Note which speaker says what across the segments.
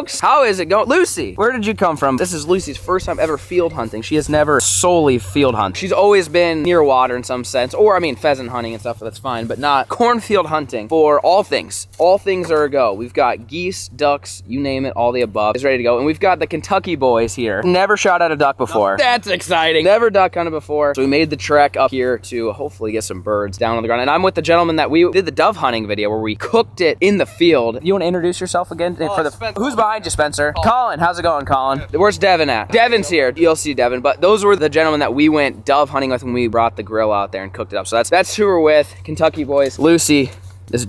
Speaker 1: folks. How is it going? Lucy, where did you come from? This is Lucy's first time ever field hunting. She has never solely field hunted. She's always been near water in some sense, or I mean pheasant hunting and stuff, that's fine, but not cornfield hunting for all things. All things are a go. We've got geese, ducks, you name it, all the above is ready to go. And we've got the Kentucky boys here. Never shot at a duck before. That's exciting. Never duck hunted before. So we made the trek up here to hopefully get some birds down on the ground. And I'm with the gentleman that we did the dove hunting video where we cooked it in the field. You want to introduce yourself again? Who's behind you, Spencer? Colin, how's it going, Colin? Where's Devin at? Devin's here. You'll see Devin. But those were the gentlemen that we went dove hunting with when we brought the grill out there and cooked it up. So that's who we're with. Kentucky boys. Lucy.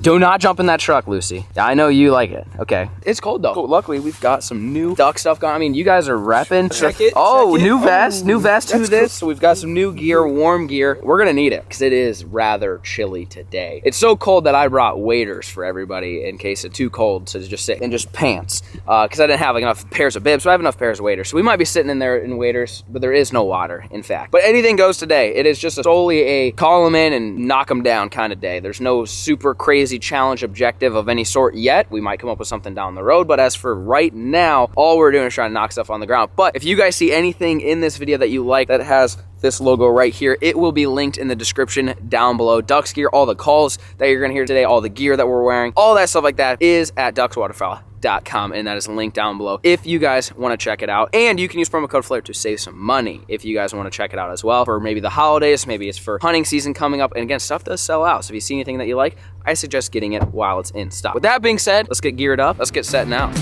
Speaker 1: Do not jump in that truck, Lucy. I know you like it. Okay. It's cold though. Luckily, we've got some new duck stuff going. I mean, you guys are repping. Check it. Oh, new vest. New vest to this. So we've got some new gear, warm gear. We're gonna need it because it is rather chilly today. It's so cold that I brought waders for everybody in case it's too cold to just sit, and just pants. Because I didn't have like enough pairs of bibs, so I have enough pairs of waders. So we might be sitting in there in waders, but there is no water, in fact. But anything goes today. It is just solely a call them in and knock them down kind of day. There's no super crazy challenge objective of any sort yet. We might come up with something down the road, but as for right now, all we're doing is trying to knock stuff on the ground. But if you guys see anything in this video that you like that has this logo right here, it will be linked in the description down below. Ducks gear, all the calls that you're gonna hear today, all the gear that we're wearing, all that stuff like that is at duckswaterfowl.com, and that is linked down below if you guys want to check it out. And you can use promo code FLAIR to save some money if you guys want to check it out as well for maybe the holidays, maybe it's for hunting season coming up. And again, stuff does sell out, so if you see anything that you like, I suggest getting it while it's in stock. With that being said, let's get geared up, let's get setting out.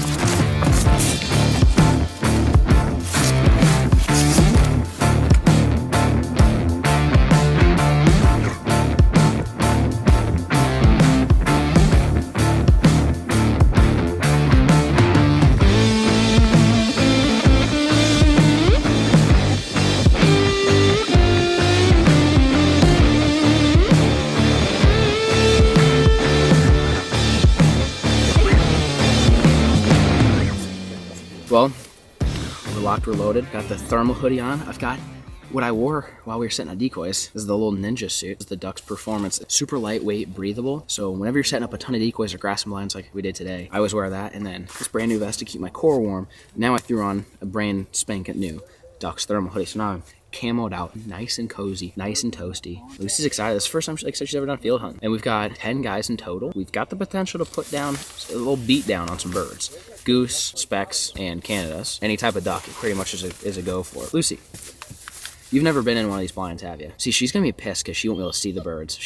Speaker 1: Well, we're locked, we're loaded. Got the thermal hoodie on. I've got what I wore while we were setting up decoys. This is the little ninja suit. This is the Ducks Performance. It's super lightweight, breathable. So whenever you're setting up a ton of decoys or grassing blinds like we did today, I always wear that. And then this brand new vest to keep my core warm. Now I threw on a brand spanking new Ducks thermal hoodie. So now I'm camoed out, nice and cozy, nice and toasty. Lucy's excited. This is the first time she's ever done field hunting. And we've got 10 guys in total. We've got the potential to put down a little beat down on some birds. Goose, specks, and Canadas. Any type of duck, it pretty much is a go for it. Lucy, you've never been in one of these blinds, have you? See, she's gonna be pissed because she won't be able to see the birds.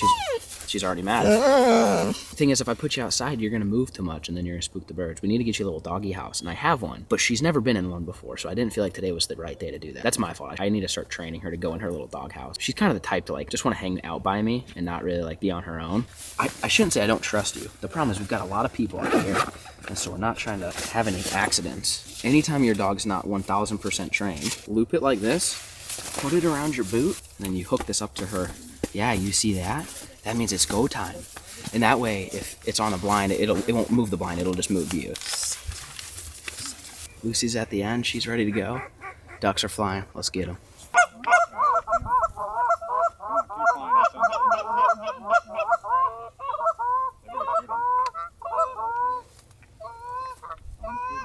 Speaker 1: She's already mad. The thing is, if I put you outside, you're gonna move too much and then you're gonna spook the birds. We need to get you a little doggy house, and I have one, but she's never been in one before, so I didn't feel like today was the right day to do that. That's my fault. I need to start training her to go in her little dog house. She's kind of the type to like just want to hang out by me and not really like be on her own. I shouldn't say I don't trust you. The problem is we've got a lot of people out here, and so we're not trying to have any accidents. Anytime your dog's not 1000% trained, loop it like this, put it around your boot, and then you hook this up to her. Yeah, you see that? That means it's go time. And that way, if it's on a blind, it won't move the blind, it'll just move you. Lucy's at the end, she's ready to go. Ducks are flying, let's get them.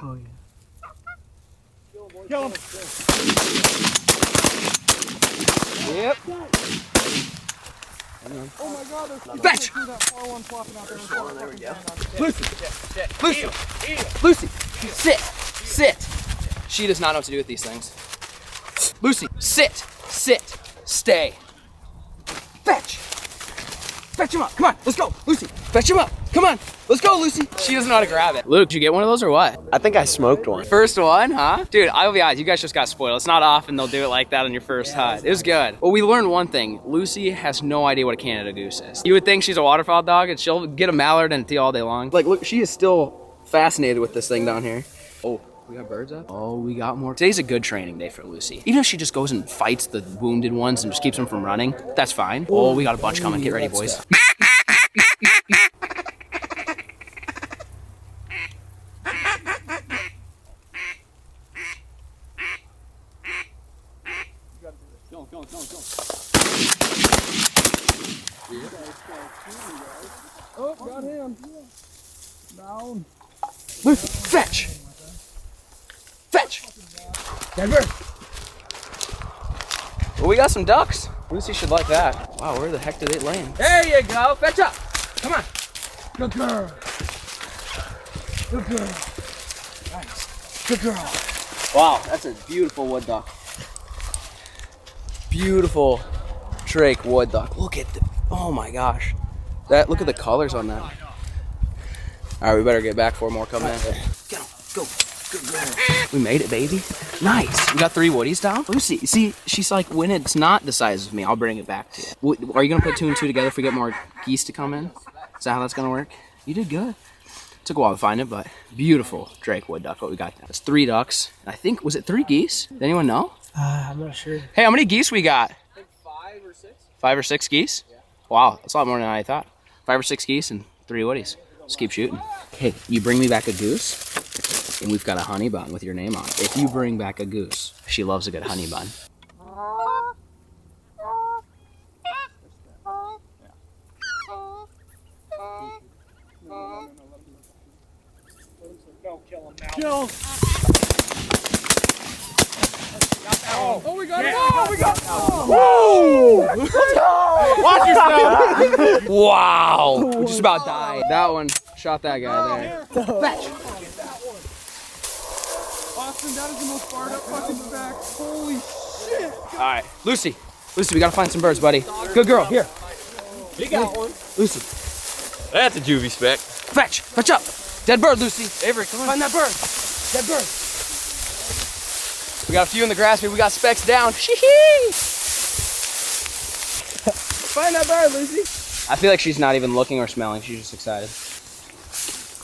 Speaker 1: Oh yeah. Kill him. Yep. Oh my God, there's fetch! There we go. Lucy! Lucy! Sit! Sit! She does not know what to do with these things. Lucy, sit! Sit! Stay! Fetch! Fetch him up! Come on, let's go! Lucy, fetch him up! Come on! Let's go, Lucy! She doesn't know how to grab it. Luke, did you get one of those or what?
Speaker 2: I think I smoked one.
Speaker 1: First one, huh? Dude, I'll be honest, you guys just got spoiled. It's not often they'll do it like that on your first hunt. It was good. Well, we learned one thing. Lucy has no idea what a Canada goose is. You would think she's a waterfowl dog and she'll get a mallard and tea all day long. Like, look, she is still fascinated with this thing down here. Oh, we got birds up? Oh, we got more. Today's a good training day for Lucy. Even if she just goes and fights the wounded ones and just keeps them from running, that's fine. Oh, we got a bunch coming. Get ready, boys. Go. Oh, got him. Down. Lucy, fetch. Dead bird. Well, we got some ducks. Lucy should like that. Wow, where the heck did it land? There you go. Fetch up. Come on. Good girl. Good girl. Nice. Good girl. Wow, that's a beautiful wood duck. Beautiful Drake wood duck. Look at the, oh my gosh. Look at the colors on that. All right, we better get back before more come in. Get on, go. Good girl. We made it, baby. Nice. We got 3 woodies down. Lucy, see, she's like, when it's not the size of me, I'll bring it back to you. Are you gonna put 2 and 2 together if we get more geese to come in? Is that how that's gonna work? You did good. Took a while to find it, but beautiful Drake wood duck. What we got? That's 3 ducks. I think, was it 3 geese? Does anyone know?
Speaker 2: I'm not sure.
Speaker 1: Hey, how many geese we got?
Speaker 3: I think 5 or 6.
Speaker 1: 5 or 6 geese?
Speaker 3: Yeah.
Speaker 1: Wow, that's a lot more than I thought. 5 or 6 geese and 3 woodies. Just keep shooting. Hey, you bring me back a goose, and we've got a honey bun with your name on it. If you bring back a goose, she loves a good honey bun.
Speaker 3: Don't kill him now.
Speaker 2: Kill.
Speaker 3: Oh, we got it.
Speaker 2: Oh, we got it.
Speaker 1: Whoa! Watch yourself! Wow! We just about died. That one shot that guy there. Fetch!
Speaker 3: Austin, that is the most fired up fucking back. Holy shit!
Speaker 1: Alright, Lucy, we gotta find some birds, buddy. Good girl, here.
Speaker 3: We got one.
Speaker 1: Lucy,
Speaker 4: That's a juvie speck.
Speaker 1: fetch up. Dead bird, Lucy.
Speaker 4: Avery, come on.
Speaker 1: Find that bird. Dead bird. We got a few in the grass, maybe we got specks down. Shee-hee! Find that bird, Lucy. I feel like she's not even looking or smelling, she's just excited.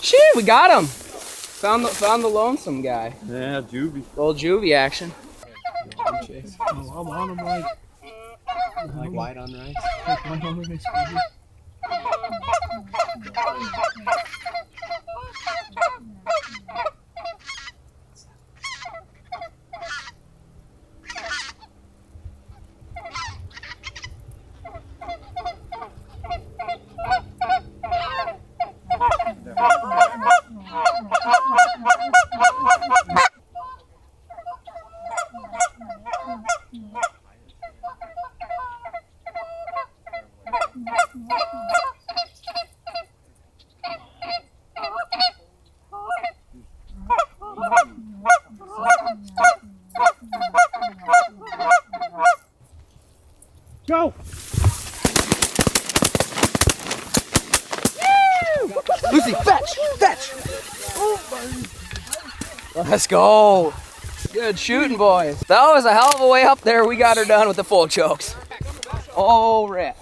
Speaker 1: Shee, we got him. Found the lonesome guy.
Speaker 4: Yeah, juvie.
Speaker 1: Old juvie action.
Speaker 2: Oh, I'm on him
Speaker 4: Like white on rice.
Speaker 2: Go.
Speaker 1: Lucy, fetch! Let's go. Good shooting, boys. That was a hell of a way up there. We got her done with the full chokes. Oh, rip.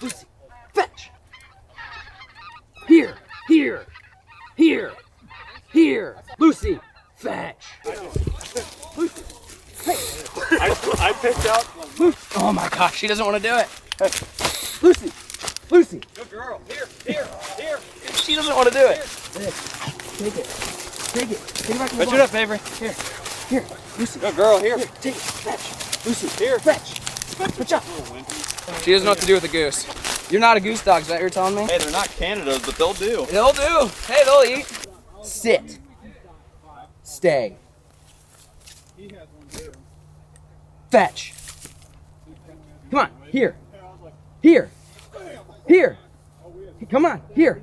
Speaker 1: Lucy, fetch! Here. Lucy, fetch!
Speaker 4: I picked up.
Speaker 1: Oh my gosh, she doesn't want to do it. Lucy.
Speaker 3: Good girl. Here.
Speaker 1: She doesn't want to do it. Take it. Take it back to the
Speaker 4: Put it up, Avery.
Speaker 1: Here, Lucy.
Speaker 4: Good girl, here.
Speaker 1: Here, take it. Fetch. Lucy,
Speaker 4: Here.
Speaker 1: fetch. Fetch up. She doesn't know what to do with a goose. You're not a goose dog, is that what you're telling me?
Speaker 4: Hey, they're not Canada's, but they'll do.
Speaker 1: They'll do. Hey, they'll eat. Sit. Stay. Fetch. Come on, here. Come on, here.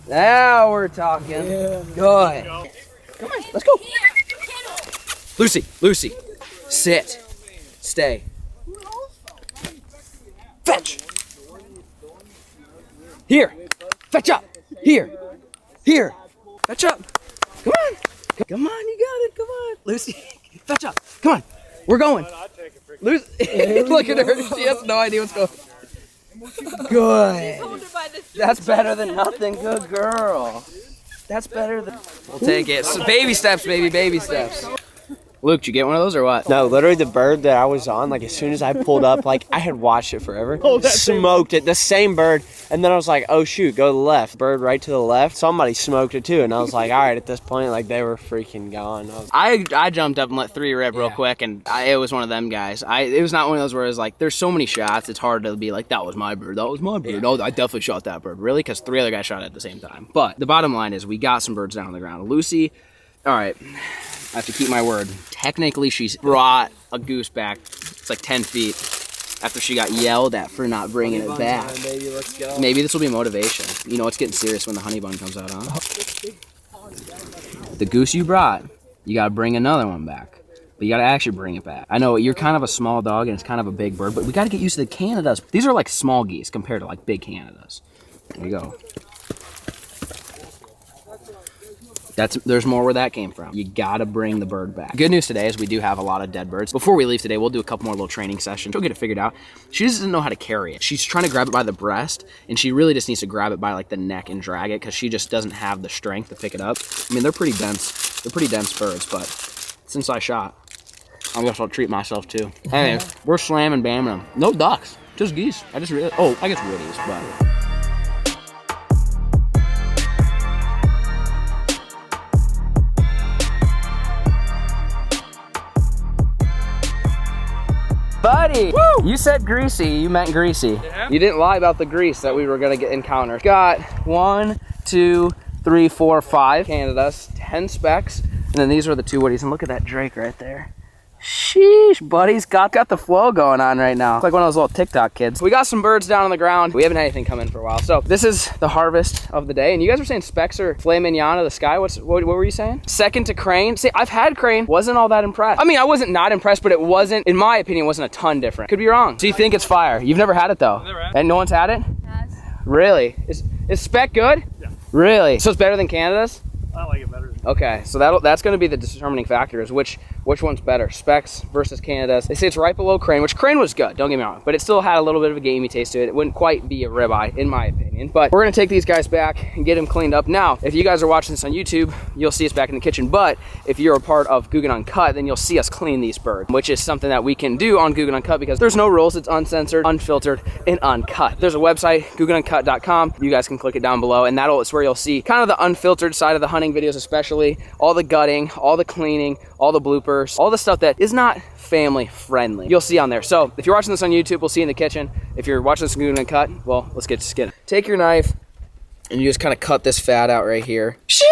Speaker 1: Now we're talking. Yeah. Good. Come on, let's go. Lucy. Sit. Stay. Fetch. Here. Fetch up. Here. Fetch up. Come on, you got it. Come on, Lucy. Fetch up. Come on. We're going. Lucy, look at her. She has no idea what's going on. Good. That's better than nothing. Good girl. That's better than. We'll take it. So baby steps, baby. Baby steps. Luke, did you get one of those or what?
Speaker 5: No, literally the bird that I was on, like as soon as I pulled up, like I had watched it forever. Smoked it, the same bird. And then I was like, oh shoot, go to the left. Bird right to the left. Somebody smoked it too. And I was like, all right, at this point, like they were freaking gone.
Speaker 1: I jumped up and let 3 rip real quick, and it was one of them guys. It was not one of those where it was like, there's so many shots, it's hard to be like, that was my bird, that was my bird. Oh, I definitely shot that bird. Really? Because 3 other guys shot it at the same time. But the bottom line is we got some birds down on the ground. Lucy, all right, I have to keep my word. Technically, she's brought a goose back. It's like 10 feet after she got yelled at for not bringing it back.
Speaker 5: Time, baby. Let's go.
Speaker 1: Maybe this will be motivation. You know, it's getting serious when the honey bun comes out, huh? The goose you brought, you gotta bring another one back. But you gotta actually bring it back. I know you're kind of a small dog and it's kind of a big bird, but we gotta get used to the Canadas. These are like small geese compared to like big Canadas. There you go. There's more where that came from. You gotta bring the bird back. Good news today is we do have a lot of dead birds. Before we leave today, we'll do a couple more little training sessions. She'll get it figured out. She just doesn't know how to carry it. She's trying to grab it by the breast, and she really just needs to grab it by like the neck and drag it because she just doesn't have the strength to pick it up. I mean, they're pretty dense. They're pretty dense birds, but since I shot, I guess I'll treat myself too. Hey, we're slamming bamming them. No ducks, just geese. I guess woodies, but. Buddy, woo! You said greasy, you meant greasy. Yeah. You didn't lie about the grease that we were gonna encounter. Got 1, 2, 3, 4, 5 Canadas, 10 specks, and then these are the 2 woodies. And look at that drake right there. Sheesh, buddy's got the flow going on right now. It's like one of those little TikTok kids. We got some birds down on the ground. We haven't had anything come in for a while. So this is the harvest of the day. And you guys were saying specks are filet mignon of the sky. What were you saying? Second to crane. See, I've had crane. Wasn't all that impressed. I mean, I wasn't not impressed, but it wasn't, in my opinion, wasn't a ton different. Could be wrong. So you think it's fire. You've never had it though?
Speaker 3: Never had it.
Speaker 1: And no one's had it?
Speaker 3: Yes.
Speaker 1: Really? Is spec good?
Speaker 3: Yeah.
Speaker 1: Really? So it's better than Canada's?
Speaker 3: I like it better.
Speaker 1: Okay, so that's going to be the determining factor is which one's better, specs versus Canadas. They say it's right below crane, which crane was good, don't get me wrong, but it still had a little bit of a gamey taste to it. It wouldn't quite be a ribeye, in my opinion. But we're going to take these guys back and get them cleaned up. Now, if you guys are watching this on YouTube, you'll see us back in the kitchen. But if you're a part of Guggen Uncut, then you'll see us clean these birds, which is something that we can do on Guggen Uncut because there's no rules. It's uncensored, unfiltered, and uncut. There's a website, guggenuncut.com. You guys can click it down below, and it's where you'll see kind of the unfiltered side of the hunting videos, especially all the gutting, all the cleaning, all the bloopers, all the stuff that is not family friendly. You'll see on there. So if you're watching this on YouTube, we'll see you in the kitchen. If you're watching this on Guggen Uncut, well, let's get to skin. Take your knife and you just kind of cut this fat out right here. Shoo!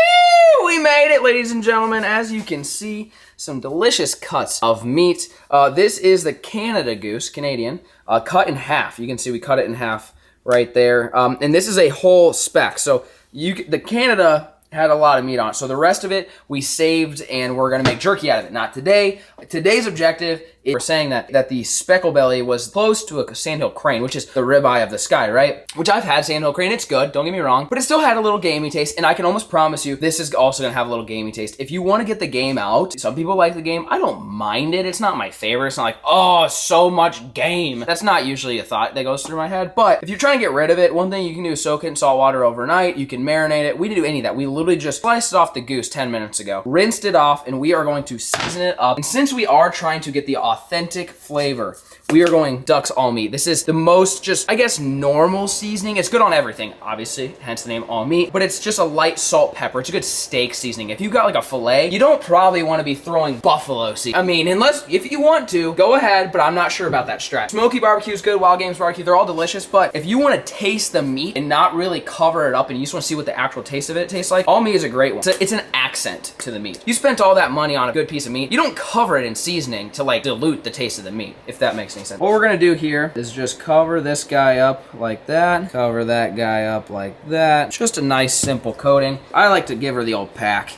Speaker 1: We made it, ladies and gentlemen. As you can see, some delicious cuts of meat. This is the Canada goose, Canadian, cut in half. You can see we cut it in half right there. And this is a whole speck. So the Canada had a lot of meat on it. So the rest of it we saved and we're gonna make jerky out of it. Not today. Today's objective is we're saying that the speckle belly was close to a sandhill crane, which is the ribeye of the sky, right? Which I've had sandhill crane, it's good, don't get me wrong, but it still had a little gamey taste, and I can almost promise you this is also gonna have a little gamey taste. If you wanna get the game out, some people like the game, I don't mind it. It's not my favorite. It's not like, oh, so much game. That's not usually a thought that goes through my head, but if you're trying to get rid of it, one thing you can do is soak it in salt water overnight. You can marinate it. We didn't do any of that. We literally just sliced off the goose 10 minutes ago, rinsed it off, and we are going to season it up. And since we are trying to get the authentic flavor, we are going Duck's All Meat. This is the most just, I guess, normal seasoning. It's good on everything, obviously, hence the name All Meat, but it's just a light salt, pepper. It's a good steak seasoning. If you got like a filet, you don't probably want to be throwing buffalo seasoning. I mean, if you want to, go ahead, but I'm not sure about that strat. Smoky barbecue is good, Wild Games barbecue, they're all delicious, but if you want to taste the meat and not really cover it up and you just want to see what the actual taste of it tastes like, All Meat is a great one. It's an accent to the meat. You spent all that money on a good piece of meat, you don't cover it in seasoning to like dilute the taste of the meat, if that makes any sense. What we're gonna do here is just cover this guy up like that, cover that guy up like that. Just a nice simple coating. I like to give her the old pack,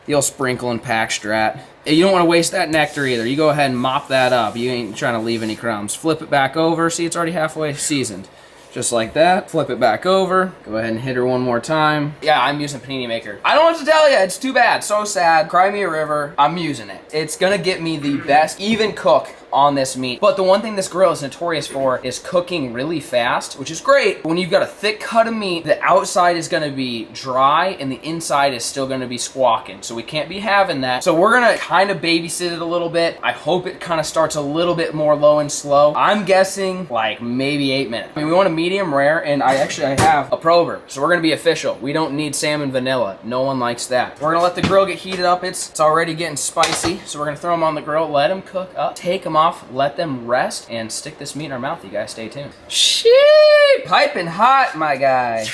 Speaker 1: the old sprinkle and pack strat. You don't want to waste that nectar either. You go ahead and mop that up. You ain't trying to leave any crumbs. Flip it back over. See, it's already halfway seasoned. Just like that. Flip it back over. Go ahead and hit her one more time. Yeah, I'm using panini maker. I don't know what to tell you. It's too bad. So sad. Cry me a river. I'm using it. It's gonna get me the best even cook on this meat. But the one thing this grill is notorious for is cooking really fast, which is great. When you've got a thick cut of meat, the outside is gonna be dry and the inside is still gonna be squawking. So we can't be having that. So we're gonna kind of babysit it a little bit. I hope it kind of starts a little bit more low and slow. I'm guessing like maybe 8 minutes. I mean, we want a medium rare, and I have a prober. So we're gonna be official. We don't need salmon vanilla. No one likes that. We're gonna let the grill get heated up. It's already getting spicy. So we're gonna throw them on the grill, let them cook up, take them off, let them rest, and stick this meat in our mouth. You guys stay tuned. Shit, piping hot, my guy.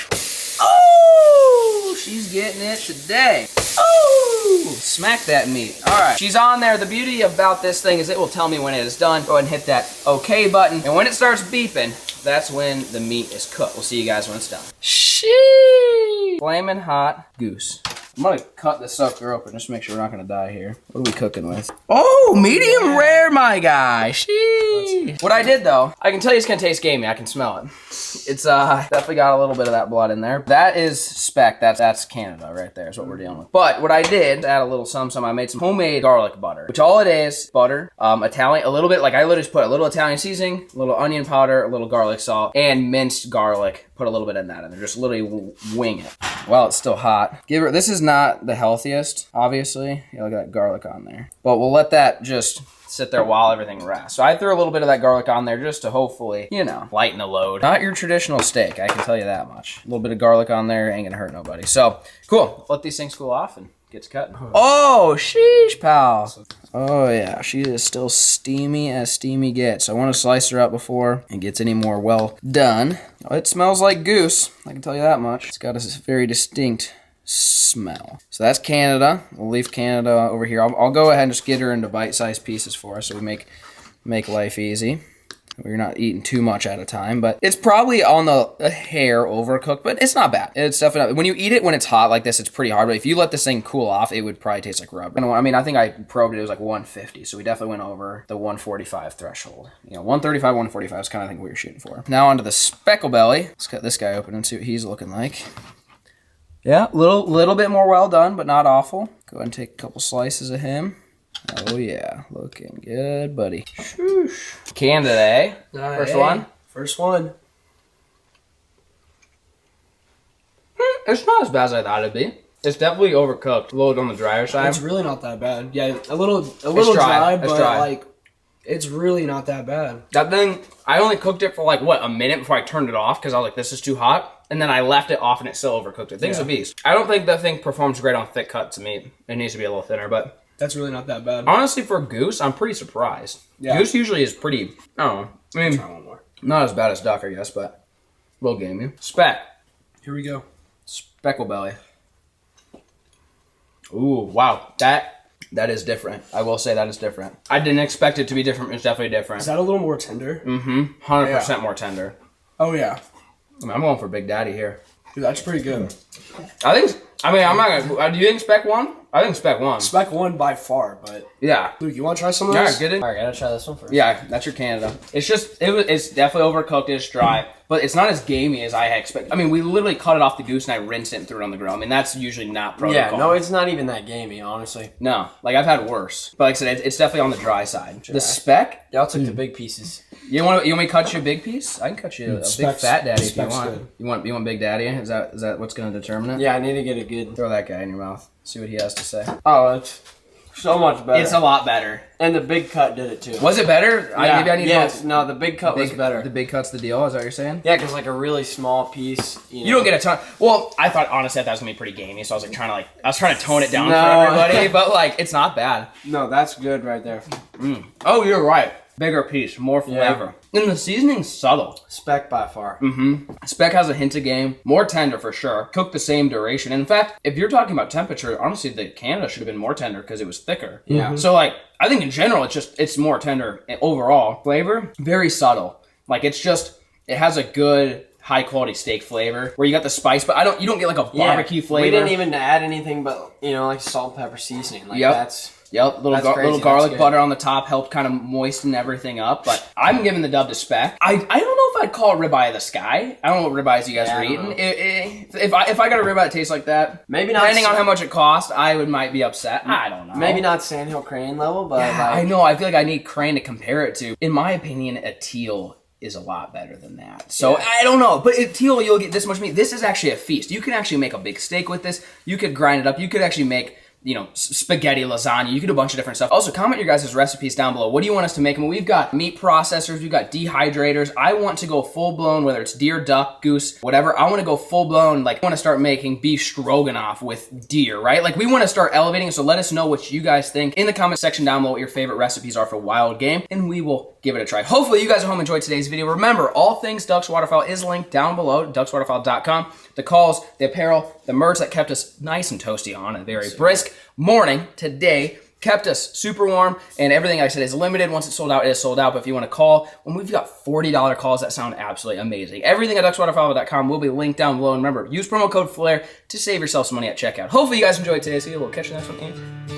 Speaker 1: Oh, she's getting it today. Oh, smack that meat. All right, she's on there. The beauty about this thing is it will tell me when it is done. Go ahead and hit that OK button. And when it starts beeping, that's when the meat is cooked. We'll see you guys when it's done. Sheesh. Flaming hot goose. I'm gonna cut this sucker open just to make sure we're not gonna die here. What are we cooking with? Oh, medium rare, my guy. Sheesh. What I did though, I can tell you it's gonna taste gamey. I can smell it. It's definitely got a little bit of that blood in there. That is spec. That's Canada right there is what we're dealing with. But what I did, add a little some. I made some homemade garlic butter, which all it is, butter, Italian, a little bit, like I literally just put a little Italian seasoning, a little onion powder, a little garlic salt, and minced garlic. Put a little bit in that and just literally wing it while it's still hot. This is not the healthiest, obviously. You look at that garlic on there. But we'll let that just sit there while everything rests. So I threw a little bit of that garlic on there just to hopefully, you know, lighten the load. Not your traditional steak, I can tell you that much. A little bit of garlic on there ain't gonna hurt nobody. So, cool. Let these things cool off and get to cutting. Oh, sheesh, pal. Oh yeah, she is still steamy as steamy gets. I want to slice her up before it gets any more well done. Oh, it smells like goose, I can tell you that much. It's got a very distinct smell. So that's Canada. We'll leave Canada over here. I'll go ahead and just get her into bite-sized pieces for us so we make life easy. We're not eating too much at a time, but it's probably on the hair overcooked, but it's not bad. It's definitely, when you eat it when it's hot like this, it's pretty hard, but if you let this thing cool off, it would probably taste like rubber. I mean, I think I probed it was like 150, so we definitely went over the 145 threshold. You know, 135, 145 is kind of, I think, what we were shooting for. Now onto the speckle belly. Let's cut this guy open and see what he's looking like. Yeah, little bit more well done, but not awful. Go ahead and take a couple slices of him. Oh yeah, looking good, buddy. Shoosh. Canada, eh? First one?
Speaker 5: First one.
Speaker 1: It's not as bad as I thought it'd be. It's definitely overcooked, a little on the drier side.
Speaker 2: It's really not that bad. Yeah, a little dry, but like, it's really not that bad.
Speaker 1: That thing, I only cooked it for like, what, a minute before I turned it off because I was like, this is too hot. And then I left it off and it still overcooked it. Thing's a beast. I don't think that thing performs great on thick cuts of meat. It needs to be a little thinner, but
Speaker 2: that's really not that bad.
Speaker 1: Honestly, for goose, I'm pretty surprised. Yeah. Goose usually is pretty, I don't know. I mean, try one more. Not as bad as duck, I guess, but a little gamey. Speck.
Speaker 2: Here we go.
Speaker 1: Speckle belly. Ooh, wow. That is different. I will say that is different. I didn't expect it to be different. It's definitely different.
Speaker 2: Is that a little more tender?
Speaker 1: Mm-hmm. 100% more tender.
Speaker 2: Oh, yeah.
Speaker 1: I mean, I'm going for Big Daddy here.
Speaker 2: Dude, that's pretty good.
Speaker 1: I'm not gonna, do you think Spec won? I think Spec won.
Speaker 2: Spec won by far, but...
Speaker 1: Yeah.
Speaker 2: Luke, you want to try some of this?
Speaker 1: Yeah, get it.
Speaker 5: All right, gotta try this one first.
Speaker 1: Yeah, that's your Canada. It's just, it's definitely overcooked, it's dry, but it's not as gamey as I had expected. I mean, we literally cut it off the goose and I rinsed it and threw it on the grill. I mean, that's usually not protocol.
Speaker 5: Yeah, no, it's not even that gamey, honestly.
Speaker 1: No, like I've had worse. But like I said, it's definitely on the dry side. Dry. The Spec?
Speaker 5: Y'all took the big pieces.
Speaker 1: You want me to cut you a big piece? I can cut you a big fat daddy if you want.
Speaker 2: Good.
Speaker 1: You want Big Daddy? Is that what's going to determine it?
Speaker 5: Yeah, I need to get a good...
Speaker 1: Throw that guy in your mouth. See what he has to say.
Speaker 5: Oh, it's so much better.
Speaker 1: It's a lot better.
Speaker 5: And the big cut did it too.
Speaker 1: Was it better?
Speaker 5: Yeah.
Speaker 1: Maybe I need
Speaker 5: yes. No, the big cut was better.
Speaker 1: The big cut's the deal. Is that what you're saying?
Speaker 5: Yeah, because like a really small piece.
Speaker 1: You don't get a ton. Well, I thought honestly that was gonna be pretty gamey, so I was like trying to tone it down for everybody, but like it's not bad.
Speaker 5: No, that's good right there.
Speaker 1: Oh, you're right. Bigger piece, more flavor. Yeah. And the seasoning's subtle.
Speaker 5: Spec by far.
Speaker 1: Spec has a hint of game. More tender for sure. Cooked the same duration. In fact, if you're talking about temperature, honestly, the Canada should have been more tender because it was thicker.
Speaker 5: Yeah.
Speaker 1: So like, I think in general, it's more tender overall. Flavor, very subtle. Like it has a good high quality steak flavor where you got the spice, but you don't get like a barbecue flavor.
Speaker 5: We didn't even add anything but, like salt, pepper seasoning. Like
Speaker 1: Yep, little garlic butter on the top helped kind of moisten everything up. But I'm giving the dub to Spec. I don't know if I'd call it ribeye of the sky. I don't know what ribeyes you guys are eating. If I got a ribeye that tastes like that, maybe not. Depending on how much it cost, might be upset. I don't know.
Speaker 5: Maybe not Sandhill Crane level, but
Speaker 1: yeah, I know. I feel like I need Crane to compare it to. In my opinion, a teal is a lot better than that. So I don't know, but teal, you'll get this much meat. This is actually a feast. You can actually make a big steak with this. You could grind it up. You could actually make, you know, spaghetti, lasagna. You can do a bunch of different stuff. Also, comment your guys' recipes down below. What do you want us to make? I mean, we've got meat processors. We've got dehydrators. I want to go full-blown, whether it's deer, duck, goose, whatever. I want to go full-blown, like, I want to start making beef stroganoff with deer, right? Like, we want to start elevating, so let us know what you guys think in the comment section down below what your favorite recipes are for wild game, and we will give it a try. Hopefully, you guys at home enjoyed today's video. Remember, all things Ducks Waterfowl is linked down below, duckswaterfowl.com. The calls, the apparel, the merch that kept us nice and toasty on a very brisk morning today kept us super warm, and everything I said is limited. Once it's sold out, it is sold out. But if you want to call, when we've got $40 calls that sound absolutely amazing. Everything at duckswaterfowl.com will be linked down below. And remember, use promo code FLAIR to save yourself some money at checkout. Hopefully you guys enjoyed today's video. We'll catch you next one.